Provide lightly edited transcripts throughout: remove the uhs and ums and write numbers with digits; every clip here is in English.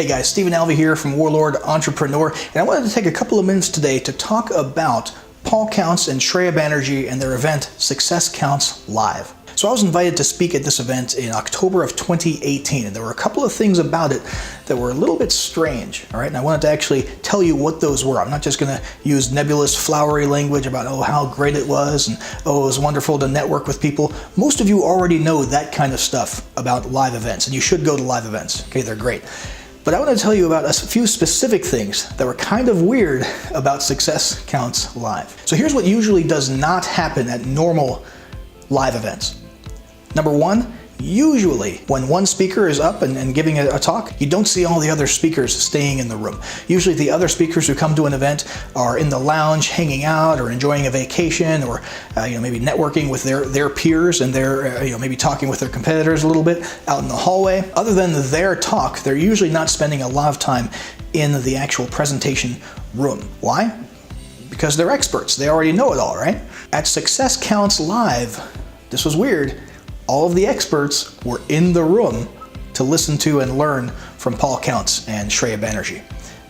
Hey guys, Steven Alvey here from Warlord Entrepreneur, and I wanted to take a couple of minutes today to talk about Paul Counts and Shreya Banerjee and their event, Success Counts Live. So I was invited to speak at this event in October of 2018, and there were a couple of things about it that were a little bit strange, all right? And I wanted to actually tell you what those were. I'm not just gonna use nebulous, flowery language about, oh, how great it was, and oh, it was wonderful to network with people. Most of you already know that kind of stuff about live events, and you should go to live events, okay? They're great. But I want to tell you about a few specific things that were kind of weird about Success Counts Live. So here's what usually does not happen at normal live events. Number one, usually when one speaker is up and giving a talk, you don't see all the other speakers staying in the room. Usually the other speakers who come to an event are in the lounge hanging out or enjoying a vacation or maybe networking with their peers, and they're maybe talking with their competitors a little bit out in the hallway. Other than their talk, they're usually not spending a lot of time in the actual presentation room. Why? Because they're experts. They already know it all, right? At Success Counts Live, this was weird. All of the experts were in the room to listen to and learn from Paul Counts and Shreya Banerjee.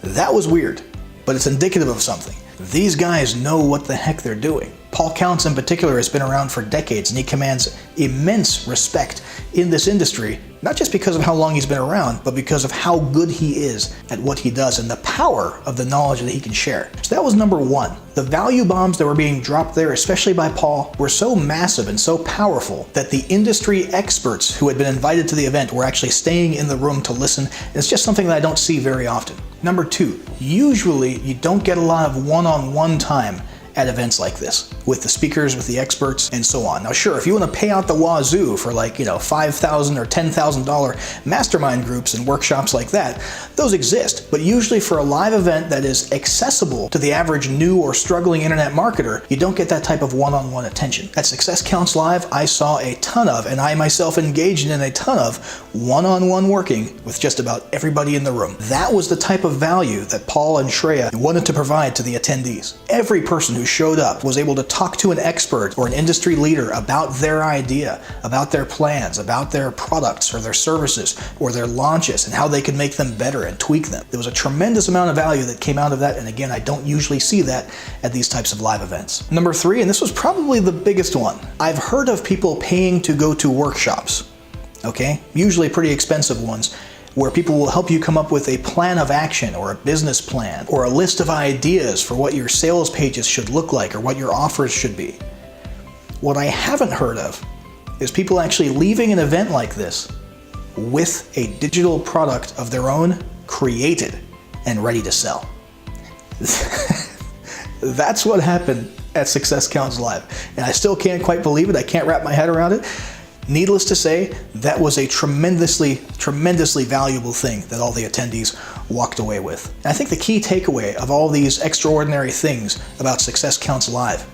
That was weird, but it's indicative of something. These guys know what the heck they're doing. Paul Counts in particular has been around for decades, and he commands immense respect in this industry, not just because of how long he's been around, but because of how good he is at what he does and the power of the knowledge that he can share. So that was number one. The value bombs that were being dropped there, especially by Paul, were so massive and so powerful that the industry experts who had been invited to the event were actually staying in the room to listen. And it's just something that I don't see very often. Number two, usually you don't get a lot of one-on-one time at events like this, with the speakers, with the experts, and so on. Now sure, if you want to pay out the wazoo for like, $5,000 or $10,000 mastermind groups and workshops like that, those exist. But usually for a live event that is accessible to the average new or struggling internet marketer, you don't get that type of one-on-one attention. At Success Counts Live, I saw a ton of, and I myself engaged in a ton of, one-on-one working with just about everybody in the room. That was the type of value that Paul and Shreya wanted to provide to the attendees. Every person who showed up was able to talk to an expert or an industry leader about their idea, about their plans, about their products or their services or their launches and how they could make them better and tweak them. There was a tremendous amount of value that came out of that, and again, I don't usually see that at these types of live events. Number three, and this was probably the biggest one, I've heard of people paying to go to workshops, okay? Usually pretty expensive ones, where people will help you come up with a plan of action or a business plan or a list of ideas for what your sales pages should look like or what your offers should be. What I haven't heard of is people actually leaving an event like this with a digital product of their own created and ready to sell. That's what happened at Success Counts Live. And I still can't quite believe it. I can't wrap my head around it. Needless to say, that was a tremendously valuable thing that all the attendees walked away with. And I think the key takeaway of all these extraordinary things about Success Counts Live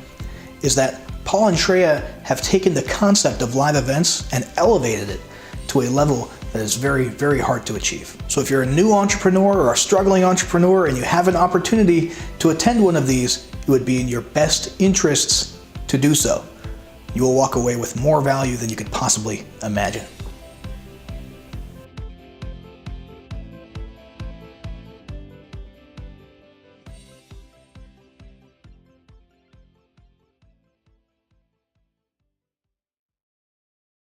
is that Paul and Shreya have taken the concept of live events and elevated it to a level that is very, very hard to achieve. So if you're a new entrepreneur or a struggling entrepreneur and you have an opportunity to attend one of these, it would be in your best interests to do so. You will walk away with more value than you could possibly imagine.